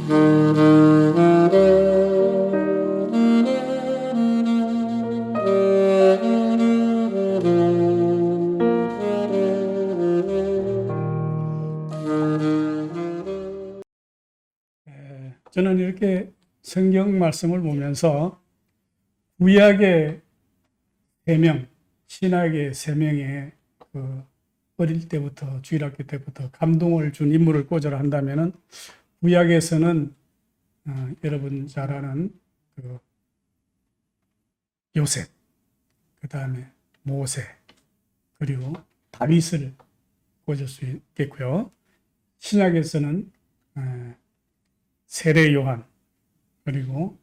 저는 이렇게 성경 말씀을 보면서 구약의 세 명, 신약의 세 명의 어릴 때부터 주일학교 때부터 감동을 준 인물을 꽂으라 한다면은 구약에서는 여러분 잘 아는 요셉, 그 다음에 모세, 그리고 다윗을 꽂을 수 있겠고요. 신약에서는 세례 요한, 그리고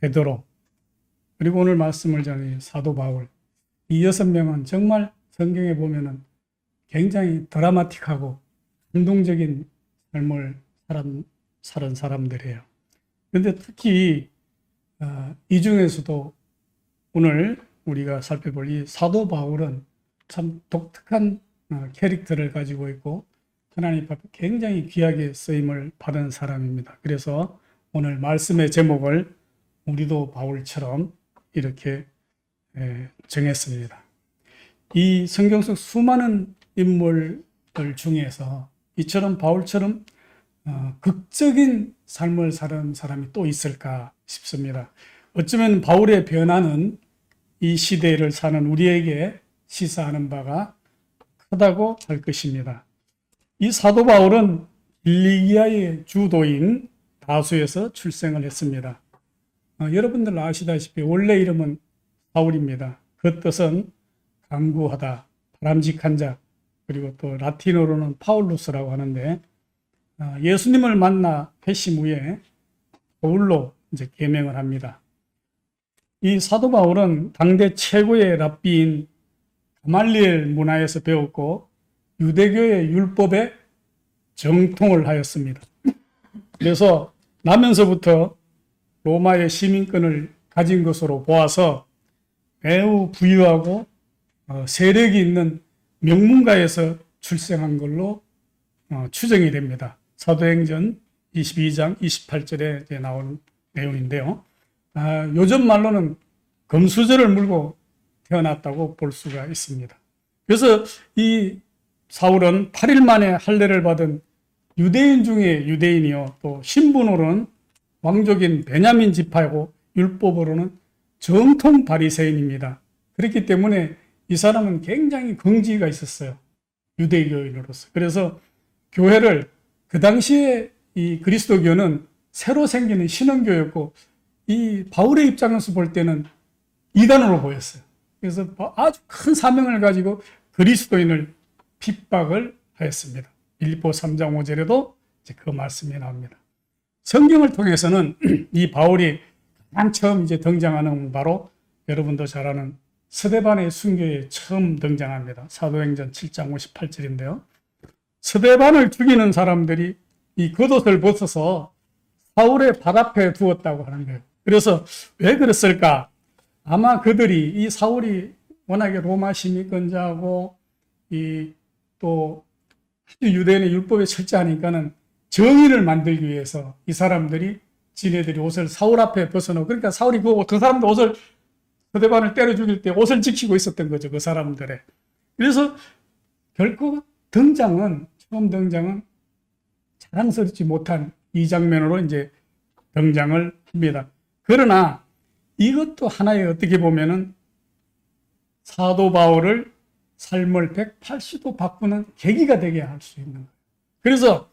베드로, 그리고 오늘 말씀을 전해 사도 바울, 이 6명은 정말 성경에 보면은 굉장히 드라마틱하고 감동적인 삶을 살은 사람들이에요. 그런데 특히 이 중에서도 오늘 우리가 살펴볼 이 사도 바울은 참 독특한 캐릭터를 가지고 있고 하나님 앞에 굉장히 귀하게 쓰임을 받은 사람입니다. 그래서 오늘 말씀의 제목을 우리도 바울처럼 이렇게 정했습니다. 이 성경 속 수많은 인물들 중에서 이처럼 바울처럼 극적인 삶을 사는 사람이 또 있을까 싶습니다. 어쩌면 바울의 변화는 이 시대를 사는 우리에게 시사하는 바가 크다고 할 것입니다. 이 사도 바울은 길리기아의 주도인 다수에서 출생을 했습니다. 여러분들 아시다시피 원래 이름은 바울입니다. 그 뜻은 강구하다, 바람직한 자, 그리고 또 라틴어로는 파울루스라고 하는데 예수님을 만나 회심 후에 바울로 이제 계명을 합니다. 이 사도 바울은 당대 최고의 랍비인 가말리엘 문화에서 배웠고 유대교의 율법에 정통을 하였습니다. 그래서 나면서부터 로마의 시민권을 가진 것으로 보아서 매우 부유하고 세력이 있는 명문가에서 출생한 걸로 추정이 됩니다. 사도행전 22장 28절에 나온 내용인데요. 요즘 말로는 금수저를 물고 태어났다고 볼 수가 있습니다. 그래서 이 사울은 8일 만에 할례를 받은 유대인 중에 유대인이요, 또 신분으로는 왕족인 베냐민 지파이고 율법으로는 정통 바리새인입니다. 그렇기 때문에 이 사람은 굉장히 긍지가 있었어요. 유대교인으로서. 그래서 교회를 그 당시에 이 그리스도교는 새로 생기는 신흥교였고 이 바울의 입장에서 볼 때는 이단으로 보였어요. 그래서 아주 큰 사명을 가지고 그리스도인을 핍박을 하였습니다. 빌립보 3장 5절에도 이제 그 말씀이 나옵니다. 성경을 통해서는 이 바울이 가장 처음 이제 등장하는 바로 여러분도 잘 아는 스데반의 순교에 처음 등장합니다. 사도행전 7장 58절인데요. 스데반을 죽이는 사람들이 이 겉옷을 벗어서 사울의 발 앞에 두었다고 하는 거예요. 그래서 왜 그랬을까? 아마 그들이 이 사울이 워낙에 로마 시민권자고 또 유대인의 율법에 철저하니까는 정의를 만들기 위해서 이 사람들이 지네들이 옷을 사울 앞에 벗어놓고, 그러니까 사울이 그 사람들 옷을, 스데반을 때려 죽일 때 옷을 지키고 있었던 거죠, 그 사람들의. 그래서 결코 처음 등장은 자랑스럽지 못한 이 장면으로 이제 등장을 합니다. 그러나 이것도 하나의 어떻게 보면은 사도 바울을 삶을 180도 바꾸는 계기가 되게 할 수 있는 거예요. 그래서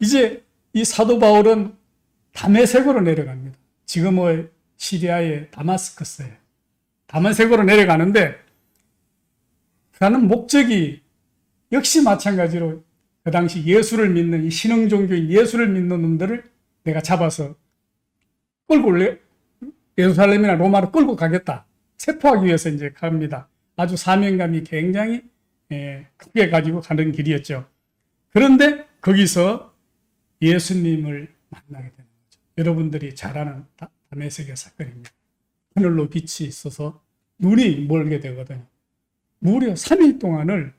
이제 이 사도 바울은 다메섹으로 내려갑니다. 지금의 시리아의 다마스커스에. 다메섹으로 내려가는데 가는 목적이 역시 마찬가지로 그 당시 예수를 믿는 이 신흥 종교인 예수를 믿는 놈들을 내가 잡아서 끌고 예루살렘이나 로마로 끌고 가겠다. 체포하기 위해서 이제 갑니다. 아주 사명감이 굉장히 크게 가지고 가는 길이었죠. 그런데 거기서 예수님을 만나게 되는 거죠. 여러분들이 잘 아는 다메섹의 사건입니다. 하늘로 빛이 있어서 눈이 멀게 되거든요. 무려 3일 동안을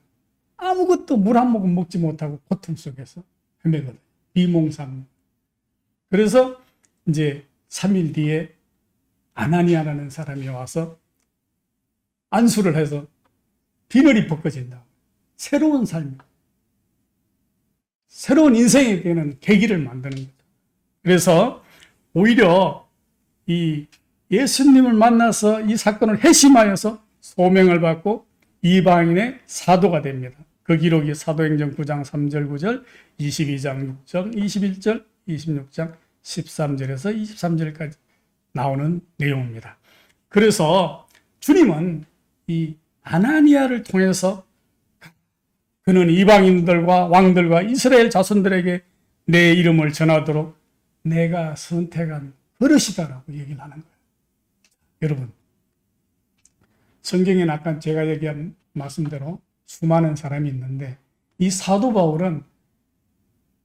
아무것도 물 한 모금 먹지 못하고 고통 속에서 헤매거든요. 비몽사몽. 그래서 이제 3일 뒤에 아나니아라는 사람이 와서 안수를 해서 비늘이 벗겨진다. 새로운 삶, 새로운 인생에 되는 계기를 만드는 거죠. 그래서 오히려 이 예수님을 만나서 이 사건을 회심하여서 소명을 받고 이방인의 사도가 됩니다. 그 기록이 사도행전 9장 3절 9절, 22장 6절, 21절, 26장 13절에서 23절까지 나오는 내용입니다. 그래서 주님은 이 아나니아를 통해서 그는 이방인들과 왕들과 이스라엘 자손들에게 내 이름을 전하도록 내가 선택한 버릇이다라고 얘기를 하는 거예요. 여러분, 성경에는 아까 제가 얘기한 말씀대로 수많은 사람이 있는데 이 사도 바울은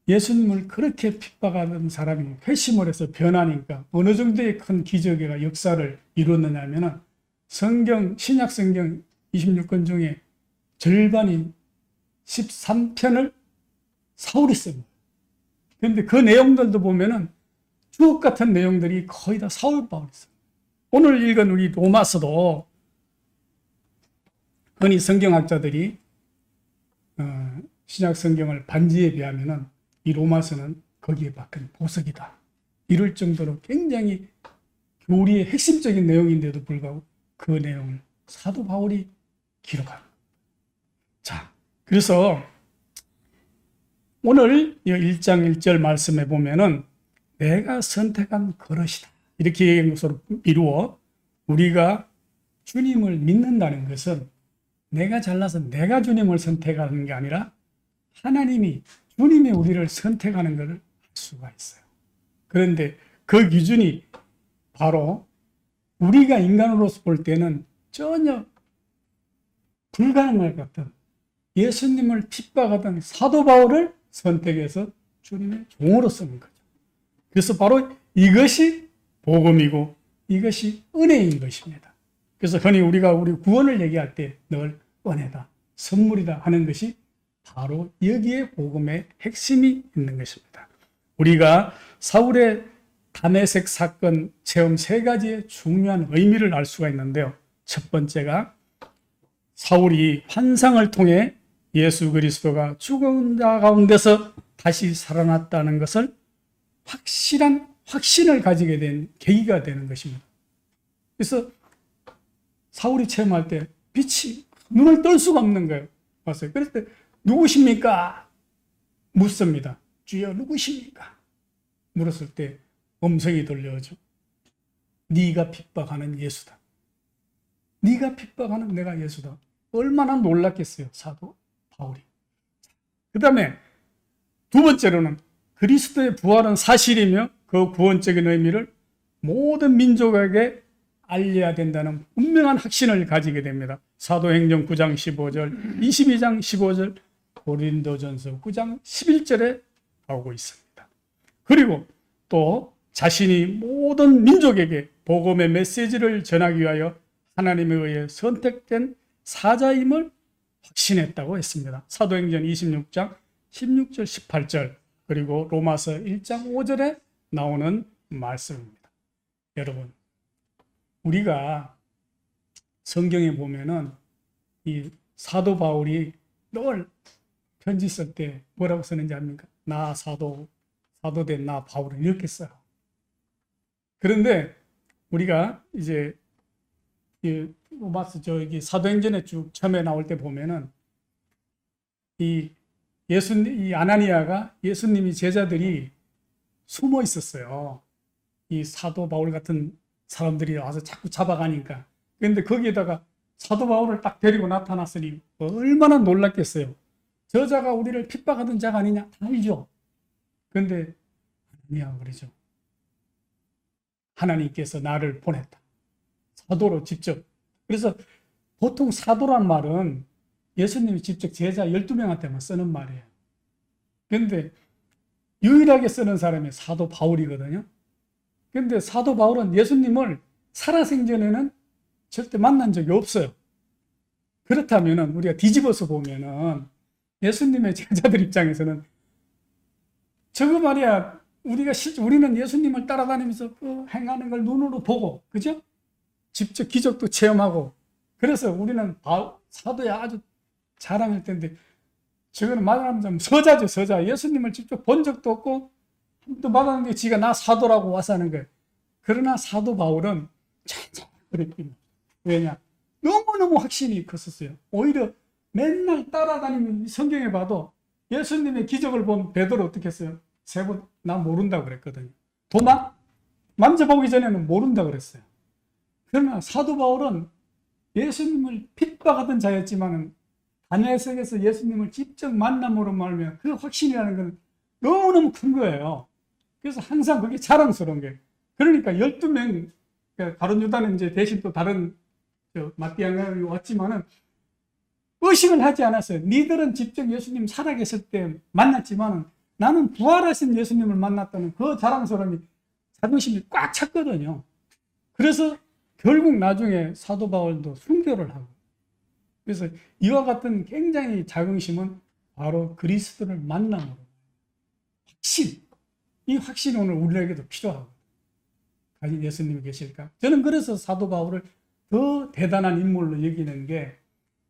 예수님을 그렇게 핍박하던 사람이 회심을 해서 변하니까 어느 정도의 큰 기적의 역사를 이루었느냐 하면은 신약 성경 26권 중에 절반인 13편을 사울이 쓴 거예요. 그런데 그 내용들도 보면은 주옥 같은 내용들이 거의 다 사울 바울이 쓴 거예요. 오늘 읽은 우리 로마서도 흔히 성경학자들이 신약 성경을 반지에 비하면은 이 로마서는 거기에 박힌 보석이다. 이럴 정도로 굉장히 교리의 핵심적인 내용인데도 불구하고 그 내용을 사도 바울이 기록합니다. 자, 그래서 오늘 1장 1절 말씀에 보면은 내가 선택한 그릇이다. 이렇게 얘기한 것으로 이루어 우리가 주님을 믿는다는 것은 내가 잘나서 내가 주님을 선택하는 게 아니라 하나님이 주님이 우리를 선택하는 것을 알 수가 있어요. 그런데 그 기준이 바로 우리가 인간으로서 볼 때는 전혀 불가능할 것 같은 예수님을 핍박하던 사도 바울을 선택해서 주님의 종으로 쓰는 거죠. 그래서 바로 이것이 복음이고 이것이 은혜인 것입니다. 그래서 흔히 우리가 우리 구원을 얘기할 때 늘 은혜다, 선물이다 하는 것이 바로 여기에 복음의 핵심이 있는 것입니다. 우리가 사울의 다메섹 사건 체험 3가지의 중요한 의미를 알 수가 있는데요. 첫 번째가 사울이 환상을 통해 예수 그리스도가 죽은 자 가운데서 다시 살아났다는 것을 확실한 확신을 가지게 된 계기가 되는 것입니다. 그래서 사울이 체험할 때 빛이 눈을 뜰 수가 없는 거예요. 봤어요. 그래서 누구십니까? 묻습니다. 주여 누구십니까? 물었을 때 음성이 들려오죠. 네가 핍박하는 예수다. 네가 핍박하는 내가 예수다. 얼마나 놀랐겠어요, 사도 바울이. 그 다음에 두 번째로는 그리스도의 부활은 사실이며 그 구원적인 의미를 모든 민족에게 알려야 된다는 분명한 확신을 가지게 됩니다. 사도행전 9장 15절, 22장 15절, 고린도전서 9장 11절에 나오고 있습니다. 그리고 또 자신이 모든 민족에게 복음의 메시지를 전하기 위하여 하나님에 의해 선택된 사자임을 확신했다고 했습니다. 사도행전 26장 16절 18절 그리고 로마서 1장 5절에 나오는 말씀입니다. 여러분, 우리가 성경에 보면은 이 사도 바울이 늘 편지 쓸 때 뭐라고 쓰는지 압니까? 나 사도된 나 바울은 이렇게 써요. 그런데 우리가 이제 이 로마서 저기 사도행전에 쭉 처음에 나올 때 보면은 이 아나니아가 예수님이 제자들이 숨어 있었어요. 이 사도 바울 같은 사람들이 와서 자꾸 잡아가니까. 그런데 거기에다가 사도 바울을 딱 데리고 나타났으니 얼마나 놀랐겠어요. 저자가 우리를 핍박하던 자가 아니냐? 다 알죠. 그런데 아니야 그러죠. 하나님께서 나를 보냈다. 사도로 직접. 그래서 보통 사도란 말은 예수님이 직접 제자 12명한테만 쓰는 말이에요. 그런데 유일하게 쓰는 사람이 사도 바울이거든요. 그런데 사도 바울은 예수님을 살아생전에는 절대 만난 적이 없어요. 그렇다면 우리가 뒤집어서 보면은 예수님의 제자들 입장에서는 저거 말이야 우리는 예수님을 따라다니면서 그 행하는 걸 눈으로 보고, 그죠? 직접 기적도 체험하고, 그래서 우리는 사도야 아주 자랑할 텐데, 저거는 말하자면 서자죠, 서자. 예수님을 직접 본 적도 없고, 또 말하는 게 지가 나 사도라고 와서 하는 거예요. 그러나 사도 바울은 천천히 그랬거든요. 왜냐? 너무너무 확신이 컸었어요. 오히려 맨날 따라다니는 성경에 봐도 예수님의 기적을 본 베드로 어떻게 했어요? 세 번 나 모른다고 그랬거든요. 도마 만져보기 전에는 모른다고 그랬어요. 그러나 사도 바울은 예수님을 핍박하던 자였지만은 다니엘서에서 예수님을 직접 만남으로 말하면 그 확신이라는 건 너무너무 큰 거예요. 그래서 항상 그게 자랑스러운 거예요. 그러니까 12명, 가룟 유다는 이제 대신 또 다른 마띠아가 왔지만은 의식을 하지 않았어요. 니들은 직접 예수님 살아계실 때 만났지만은 나는 부활하신 예수님을 만났다는 그 자랑스러움이 자존심이 꽉 찼거든요. 그래서 결국 나중에 사도 바울도 순교를 하고, 그래서 이와 같은 굉장히 자긍심은 바로 그리스도를 만남으로 확신, 이 확신이 오늘 우리에게도 필요하고, 가진 예수님이 계실까? 저는 그래서 사도 바울을 더 대단한 인물로 여기는 게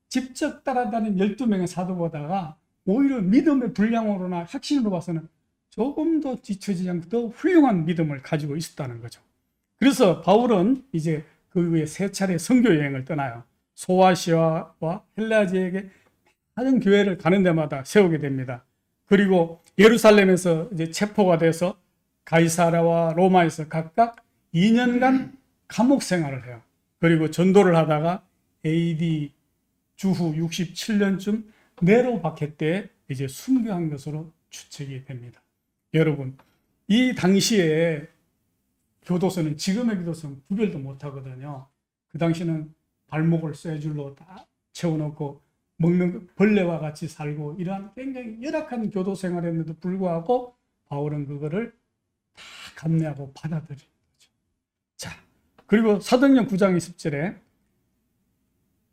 직접 따라다닌 12명의 사도보다가 오히려 믿음의 분량으로나 확신으로 봐서는 조금 더 뒤처지지 않고 더 훌륭한 믿음을 가지고 있었다는 거죠. 그래서 바울은 이제 그 후에 세 차례 선교 여행을 떠나요. 소아시아와 헬라 지역에 많은 교회를 가는 데마다 세우게 됩니다. 그리고 예루살렘에서 이제 체포가 돼서 가이사라와 로마에서 각각 2년간 감옥 생활을 해요. 그리고 전도를 하다가 AD 주후 67년쯤 네로 박해 때 이제 순교한 것으로 추측이 됩니다. 여러분, 이 당시에 교도소는 지금의 교도소는 구별도 못 하거든요. 그 당시는 발목을 쇠줄로 다 채워놓고 먹는 벌레와 같이 살고 이러한 굉장히 열악한 교도 생활에도 불구하고 바울은 그거를 다 감내하고 받아들인 거죠. 자, 그리고 사도행전 9장 20절에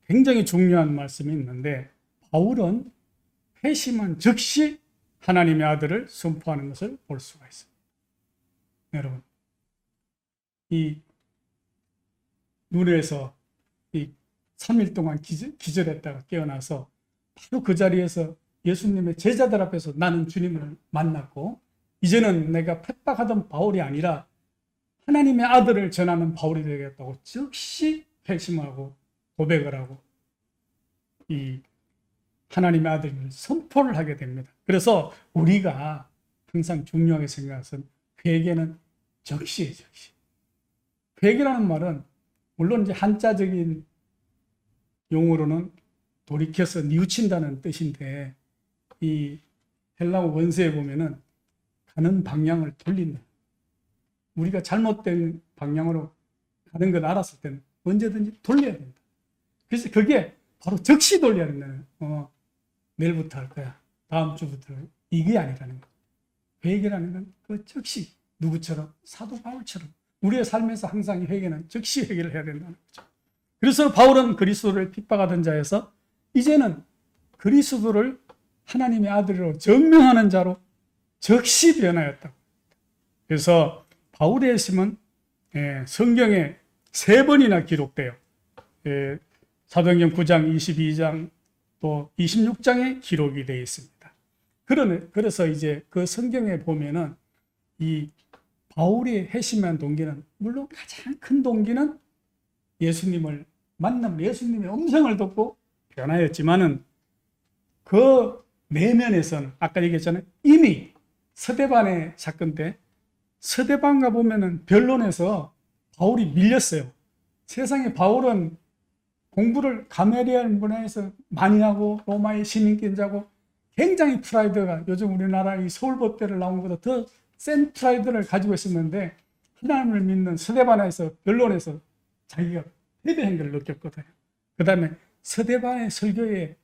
굉장히 중요한 말씀이 있는데, 바울은 회심한 즉시 하나님의 아들을 선포하는 것을 볼 수가 있습니다. 여러분, 이 눈에서 이 3일 동안 기절했다가 깨어나서 바로 그 자리에서 예수님의 제자들 앞에서 나는 주님을 만났고 이제는 내가 핍박하던 바울이 아니라 하나님의 아들을 전하는 바울이 되겠다고 즉시 회심하고 고백을 하고 이 하나님의 아들을 선포를 하게 됩니다. 그래서 우리가 항상 중요하게 생각해서 회개는 즉시예요, 즉시. 회개라는 말은 물론 이제 한자적인 용어로는 돌이켜서 뉘우친다는 뜻인데, 이 헬라어 원서에 보면은 가는 방향을 돌린다. 우리가 잘못된 방향으로 가는 걸 알았을 때는 언제든지 돌려야 된다. 그래서 그게 바로 즉시 돌려야 된다는, 내일부터 할 거야, 다음 주부터, 이게 아니라는 거예요. 회개라는 건 그 즉시, 누구처럼? 사도 바울처럼 우리의 삶에서 항상 회개는 즉시 회개를 해야 된다는 거죠. 그래서 바울은 그리스도를 핍박하던 자에서 이제는 그리스도를 하나님의 아들로 증명하는 자로 즉시 변하였다. 그래서 바울의 핵심은 성경에 3번이나 기록돼요. 사도행전 9장, 22장, 또 26장에 기록이 되어 있습니다. 그래서 이제 그 성경에 보면은 이 바울이 회심한 동기는, 물론 가장 큰 동기는 예수님을 만남, 예수님의 음성을 듣고 변하였지만은 그 내면에서는 아까 얘기했잖아요. 이미 서대반의 사건 때 서대반가 보면은 변론에서 바울이 밀렸어요. 세상에 바울은 공부를 가멜리엘 문화에서 많이 하고 로마의 신인권자고 굉장히 프라이드가 요즘 우리나라 이 서울법대를 나온 것보다 더 센 프라이드를 가지고 있었는데, 하나님을 믿는 서대반에서 변론에서 자기가 패배한 걸 느꼈거든요. 그 다음에 서대반의 설교에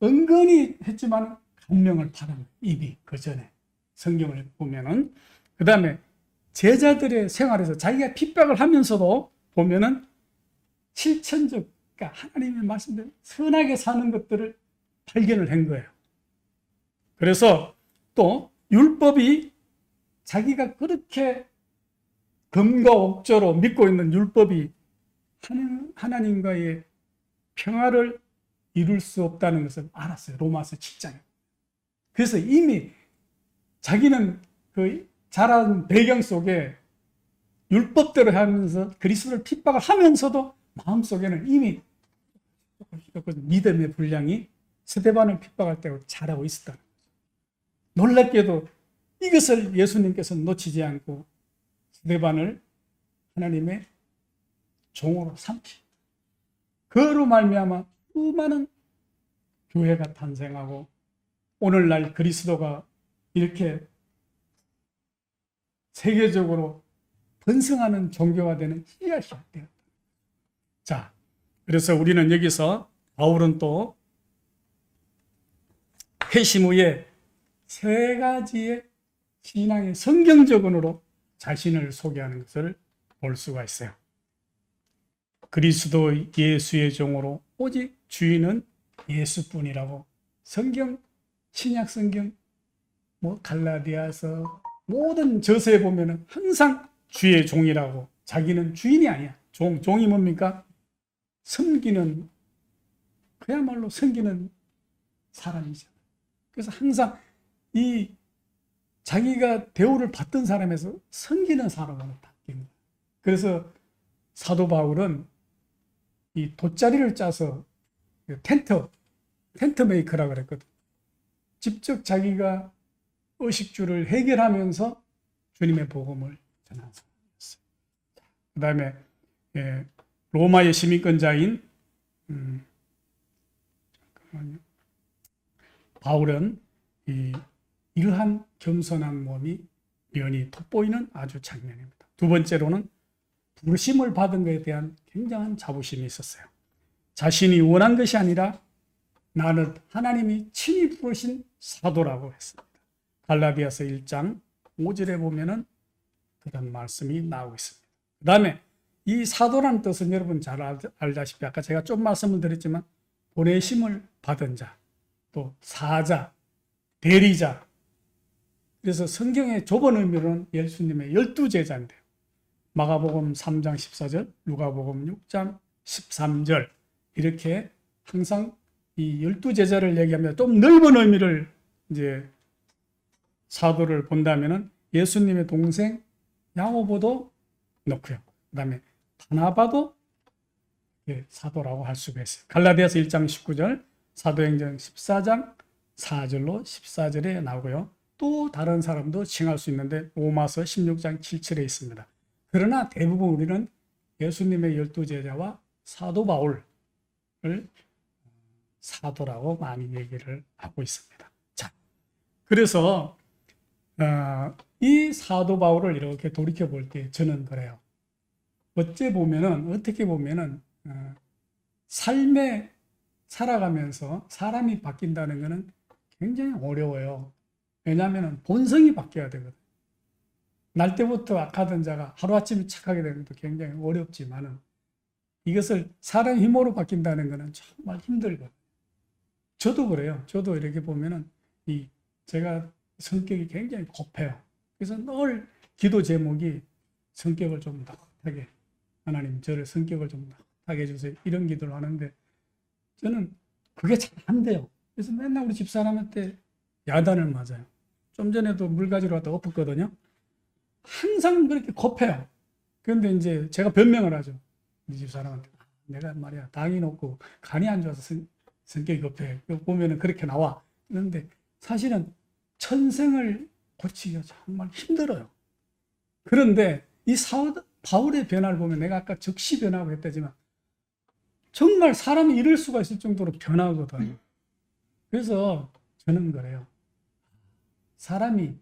은근히 했지만 감명을 받은, 이미 그 전에 성경을 보면은. 그 다음에 제자들의 생활에서 자기가 핍박을 하면서도 보면은 실천적, 그러니까 하나님의 말씀대로 선하게 사는 것들을 발견을 한 거예요. 그래서 또 율법이 자기가 그렇게 검과 옥조로 믿고 있는 율법이 하나님과의 평화를 이룰 수 없다는 것을 알았어요. 로마서 7장에. 그래서 이미 자기는 그 자란 배경 속에 율법대로 하면서 그리스도를 핍박을 하면서도 마음속에는 이미 믿음의 분량이 스데반을 핍박할 때 잘하고 있었다는 거죠. 놀랍게도 이것을 예수님께서 놓치지 않고 스데반을 하나님의 종으로 삼키, 그로 말미암아 수많은 교회가 탄생하고 오늘날 그리스도가 이렇게 세계적으로 번성하는 종교가 되는 씨앗이 되었다. 자, 그래서 우리는 여기서 바울은 또 회심 후에 세 가지의 신앙의 성경적으로 자신을 소개하는 것을 볼 수가 있어요. 그리스도 예수의 종으로 오직 주인은 예수뿐이라고 성경, 신약 성경, 갈라디아서 모든 저서에 보면은 항상 주의 종이라고, 자기는 주인이 아니야. 종이 뭡니까? 섬기는, 그야말로 섬기는 사람이잖아. 그래서 항상 이 자기가 대우를 받던 사람에서 섬기는 사람으로 바뀝니다. 그래서 사도 바울은 이 돗자리를 짜서 텐트 메이커라고 그랬거든. 직접 자기가 의식주를 해결하면서 주님의 복음을 전한 사람이었어요. 그 다음에 로마의 시민권자인 잠깐만요. 바울은 이러한 겸손한 몸이 면이 돋보이는 아주 장면입니다. 두 번째로는 부르심을 받은 것에 대한 굉장한 자부심이 있었어요. 자신이 원한 것이 아니라 나는 하나님이 친히 부르신 사도라고 했습니다. 갈라디아서 1장 5절에 보면은 그런 말씀이 나오고 있습니다. 그 다음에 이 사도라는 뜻은 여러분 잘 알다시피 아까 제가 좀 말씀을 드렸지만 보내심을 받은 자, 또 사자, 대리자. 그래서 성경의 좁은 의미로는 예수님의 12제자인데요. 마가복음 3장 14절, 누가복음 6장 13절 이렇게 항상 이 12제자를 얘기하면 좀 넓은 의미를 이제 사도를 본다면은 예수님의 동생 야고보도 넣고요. 그 다음에 바나바도 사도라고 할 수가 있어요. 갈라디아서 1장 19절, 사도행전 14장 4절로 14절에 나오고요. 또 다른 사람도 칭할 수 있는데 로마서 16장 7절에 있습니다. 그러나 대부분 우리는 예수님의 12제자와 사도 바울을 사도라고 많이 얘기를 하고 있습니다. 자, 그래서 이 사도 바울을 이렇게 돌이켜 볼 때 저는 그래요. 어떻게 보면은 삶에 살아가면서 사람이 바뀐다는 것은 굉장히 어려워요. 왜냐하면 본성이 바뀌어야 되거든. 날 때부터 악하던 자가 하루아침에 착하게 되는 것도 굉장히 어렵지만은 이것을 사람 힘으로 바뀐다는 것은 정말 힘들거든요. 저도 그래요. 저도 이렇게 보면은 제가 성격이 굉장히 급해요. 그래서 늘 기도 제목이 성격을 좀 나긋하게, 하나님 저를 성격을 좀 나긋하게 해주세요. 이런 기도를 하는데 저는 그게 잘 안 돼요. 그래서 맨날 우리 집사람한테 야단을 맞아요. 좀 전에도 물 가지러 왔다 엎었거든요. 항상 그렇게 급해요. 그런데 이제 제가 변명을 하죠. 우리 집사람한테. 내가 말이야, 당이 높고 간이 안 좋아서 성격이 급해. 보면은 그렇게 나와. 그런데 사실은 천생을 고치기가 정말 힘들어요. 그런데 이 바울의 변화를 보면 내가 아까 즉시 변화하고 했다지만 정말 사람이 이럴 수가 있을 정도로 변하거든요. 그래서 저는 그래요. 사람이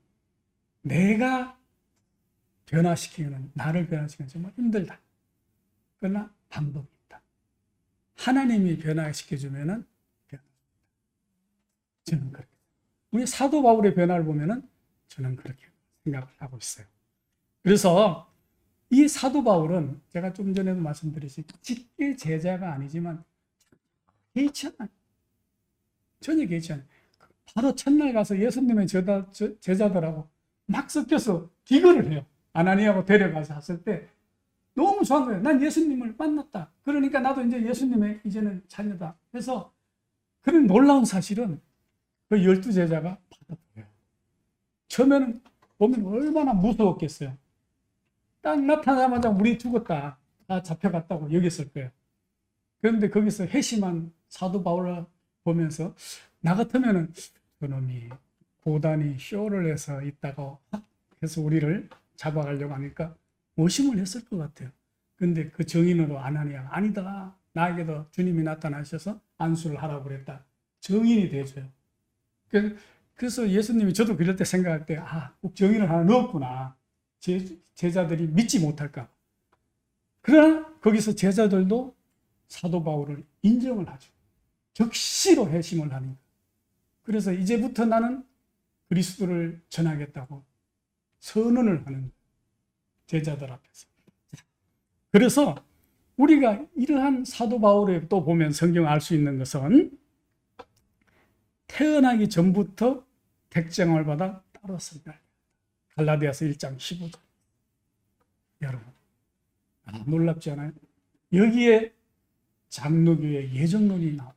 내가 나를 변화시키는 정말 힘들다. 그러나 방법이 있다. 하나님이 변화시켜주면은 저는 그렇게. 우리 사도 바울의 변화를 보면은 저는 그렇게 생각을 하고 있어요. 그래서 이 사도 바울은 제가 좀 전에도 말씀드렸지 직계 제자가 아니지만 개의치 않아요. 전혀 개의치 않아요. 바로 첫날 가서 예수님의 제자들하고 막 섞여서 기거를 해요. 아나니아하고 데려가서 했을 때 너무 좋아한 거예요. 난 예수님을 만났다. 그러니까 나도 이제 예수님의 이제는 자녀다. 그래서 그런 놀라운 사실은 그 12제자가 받아들여요. 처음에는 보면 얼마나 무서웠겠어요. 딱 나타나자마자 우리 죽었다. 다 잡혀갔다고 여겼을 거예요. 그런데 거기서 회심한 사도 바울을 보면서 나 같으면은 그놈이 고단히 쇼를 해서 있다가 해서 우리를 잡아가려고 하니까 의심을 했을 것 같아요. 근데 그 정인으로 아나니아 아니다. 나에게도 주님이 나타나셔서 안수를 하라고 그랬다. 정인이 돼줘요. 그래서 예수님이 저도 그럴 때 생각할 때 꼭 정인을 하나 넣었구나. 제자들이 믿지 못할까. 그러나 거기서 제자들도 사도 바울을 인정을 하죠. 적시로 회심을 하니까. 그래서 이제부터 나는 그리스도를 전하겠다고 선언을 하는 제자들 앞에서. 그래서 우리가 이러한 사도 바울을 또 보면 성경을 알 수 있는 것은 태어나기 전부터 택정을 받아 따로 선별. 갈라디아서 1장 15절. 여러분, 놀랍지 않아요? 여기에 장로교의 예정론이 나옵니다.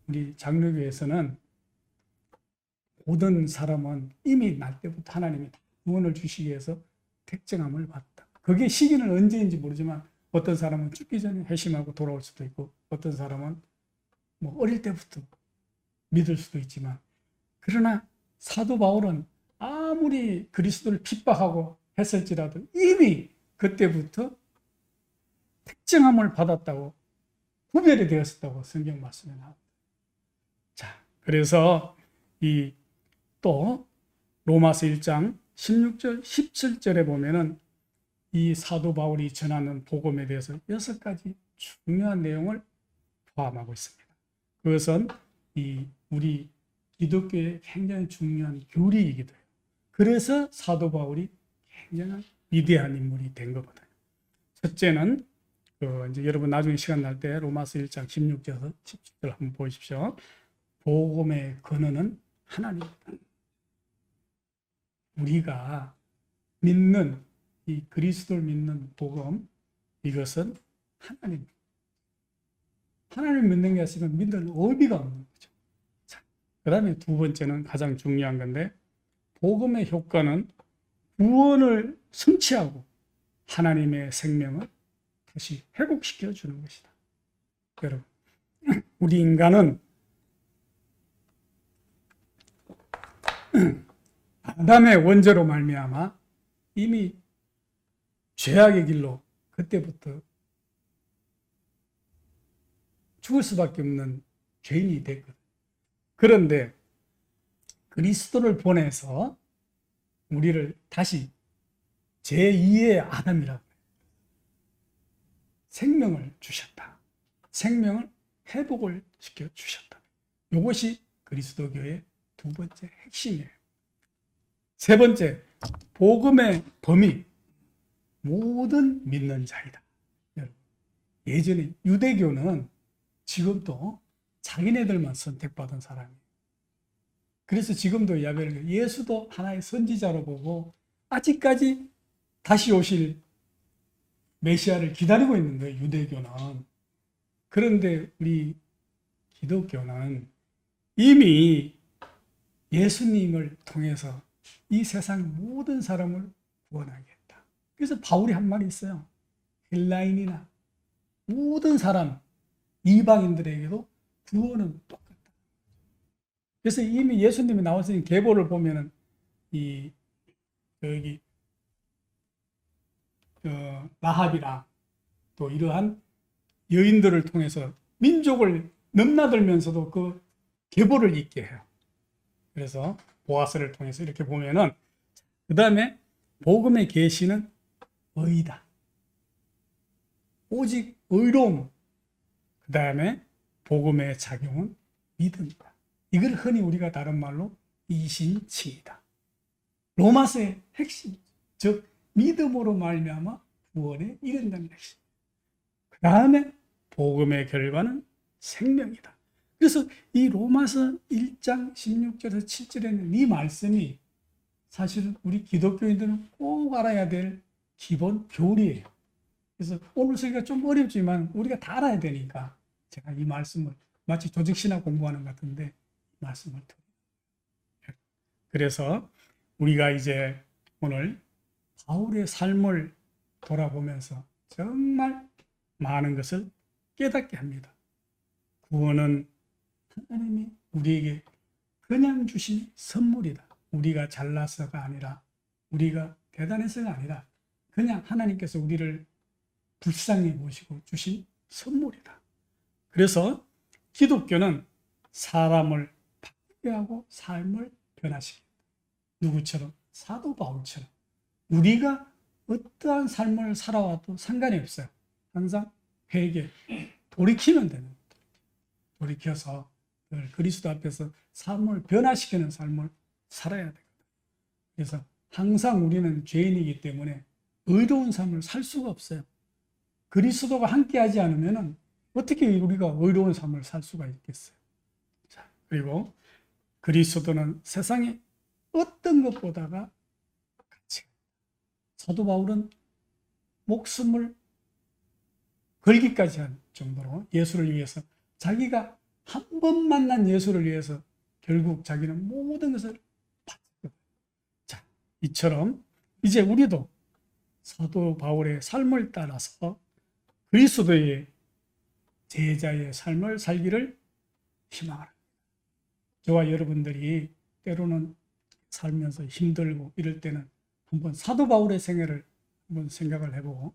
우리 장로교에서는 모든 사람은 이미 날 때부터 하나님이 구원을 주시기 위해서 택정함을 받다. 그게 시기는 언제인지 모르지만 어떤 사람은 죽기 전에 회심하고 돌아올 수도 있고 어떤 사람은 뭐 어릴 때부터 믿을 수도 있지만 그러나 사도 바울은 아무리 그리스도를 핍박하고 했을지라도 이미 그때부터 택정함을 받았다고 구별이 되었다고 성경 말씀에 나옵니다. 자, 그래서 또 로마서 1장 16절 17절에 보면은 이 사도 바울이 전하는 복음에 대해서 6가지 중요한 내용을 포함하고 있습니다. 그것은 우리 기독교의 굉장히 중요한 교리이기도 해요. 그래서 사도 바울이 굉장히 위대한 인물이 된 거거든요. 첫째는 이제 여러분 나중에 시간 날 때 로마서 1장 16절에서 17절 한번 보십시오. 복음의 근원은 하나님입니다. 우리가 믿는 이 그리스도를 믿는 복음, 이것은 하나님입니다. 하나님을 믿는 게 아니면 믿을 의미가 없는 거죠. 자, 그 다음에 두 번째는 가장 중요한 건데, 복음의 효과는 구원을 성취하고 하나님의 생명을 다시 회복시켜 주는 것이다. 여러분, 우리 인간은 아담의 원죄로 말미암아 이미 죄악의 길로 그때부터 죽을 수밖에 없는 죄인이 됐거든. 그런데 그리스도를 보내서 우리를 다시 제2의 아담이라고 생명을 주셨다. 생명을 회복을 시켜 주셨다. 이것이 그리스도교의 두 번째 핵심이에요. 세 번째, 복음의 범위, 모든 믿는 자이다. 예전에 유대교는 지금도 자기네들만 선택받은 사람이에요. 그래서 지금도 야벨을 예수도 하나의 선지자로 보고 아직까지 다시 오실 메시아를 기다리고 있는 거예요, 유대교는. 그런데 우리 기독교는 이미 예수님을 통해서 이 세상 모든 사람을 구원하겠다. 그래서 바울이 한 말이 있어요. 헬라인이나 모든 사람, 이방인들에게도 구원은 똑같다. 그래서 이미 예수님이 나오신 계보를 보면은 라합이랑 또 이러한 여인들을 통해서 민족을 넘나들면서도 그 계보를 잇게 해요. 그래서 보아스를 통해서 이렇게 보면은 그 다음에 복음의 계시는 의다. 오직 의로움. 그 다음에 복음의 작용은 믿음이다. 이걸 흔히 우리가 다른 말로 이신칭이다. 로마서의 핵심, 즉 믿음으로 말미암아 구원에 이른다는 핵심. 그 다음에 복음의 결과는 생명이다. 그래서 이 로마서 1장 16절에서 7절에는 이 말씀이 사실은 우리 기독교인들은 꼭 알아야 될 기본 교리예요. 그래서 오늘 설교가 좀 어렵지만 우리가 다 알아야 되니까 제가 이 말씀을 마치 조직신학 공부하는 것 같은데 말씀을 드립니다. 그래서 우리가 이제 오늘 바울의 삶을 돌아보면서 정말 많은 것을 깨닫게 합니다. 구원은 하나님이 우리에게 그냥 주신 선물이다. 우리가 잘나서가 아니라 우리가 대단해서가 아니라 그냥 하나님께서 우리를 불쌍히 보시고 주신 선물이다. 그래서 기독교는 사람을 바꾸게 하고 삶을 변화시킨다. 누구처럼? 사도 바울처럼. 우리가 어떠한 삶을 살아와도 상관이 없어요. 항상 회개, 돌이키면 되는 거예요. 돌이켜서 그리스도 앞에서 삶을 변화시키는 삶을 살아야 되거든요. 그래서 항상 우리는 죄인이기 때문에 의로운 삶을 살 수가 없어요. 그리스도가 함께하지 않으면 어떻게 우리가 의로운 삶을 살 수가 있겠어요. 자, 그리고 그리스도는 세상의 어떤 것보다가 가치가 있다. 사도 바울은 목숨을 걸기까지 한 정도로 예수를 위해서 자기가 한 번 만난 예수를 위해서 결국 자기는 모든 것을 바쳤거든요. 자, 이처럼 이제 우리도 사도 바울의 삶을 따라서 그리스도의 제자의 삶을 살기를 희망합니다. 저와 여러분들이 때로는 살면서 힘들고 이럴 때는 한번 사도 바울의 생애를 한번 생각을 해보고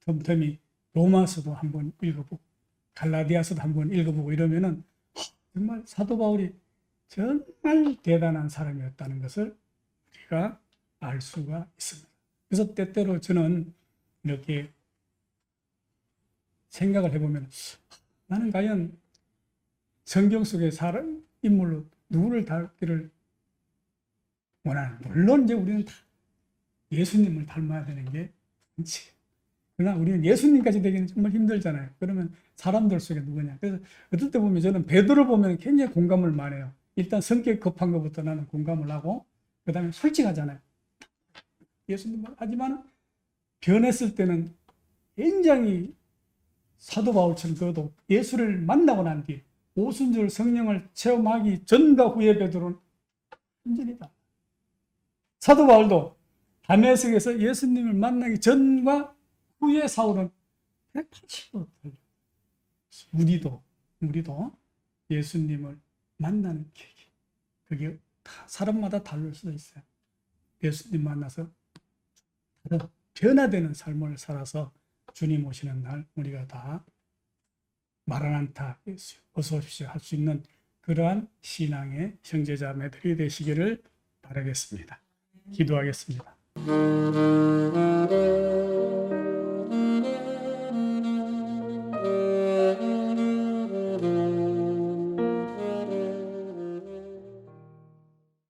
틈틈이 로마서도 한번 읽어보고 갈라디아서도 한번 읽어보고 이러면은 정말 사도 바울이 정말 대단한 사람이었다는 것을 우리가 알 수가 있습니다. 그래서 때때로 저는 이렇게 생각을 해보면 나는 과연 성경 속의 사람 인물로 누구를 닮기를 원하는, 물론 이제 우리는 다 예수님을 닮아야 되는 게 원칙이에요. 그러나 우리는 예수님까지 되기는 정말 힘들잖아요. 그러면 사람들 속에 누구냐. 그래서 어떨 때 보면 저는 베드로 보면 굉장히 공감을 많이 해요. 일단 성격이 급한 것부터 나는 공감을 하고 그 다음에 솔직하잖아요. 예수님을 하지만 변했을 때는 굉장히 사도 바울처럼 그래도 예수를 만나고 난 뒤 오순절 성령을 체험하기 전과 후에 베드로는 완전이다. 사도 바울도 다메섹에서 예수님을 만나기 전과 후에 사울은 180도 달라. 우리도 예수님을 만나는 계기, 그게 다 사람마다 다를 수도 있어요. 예수님 만나서 변화되는 삶을 살아서 주님 오시는 날 우리가 다 마라난타 예수 어서 오십시오 할 수 있는 그러한 신앙의 형제자매들이 되시기를 바라겠습니다. 기도하겠습니다.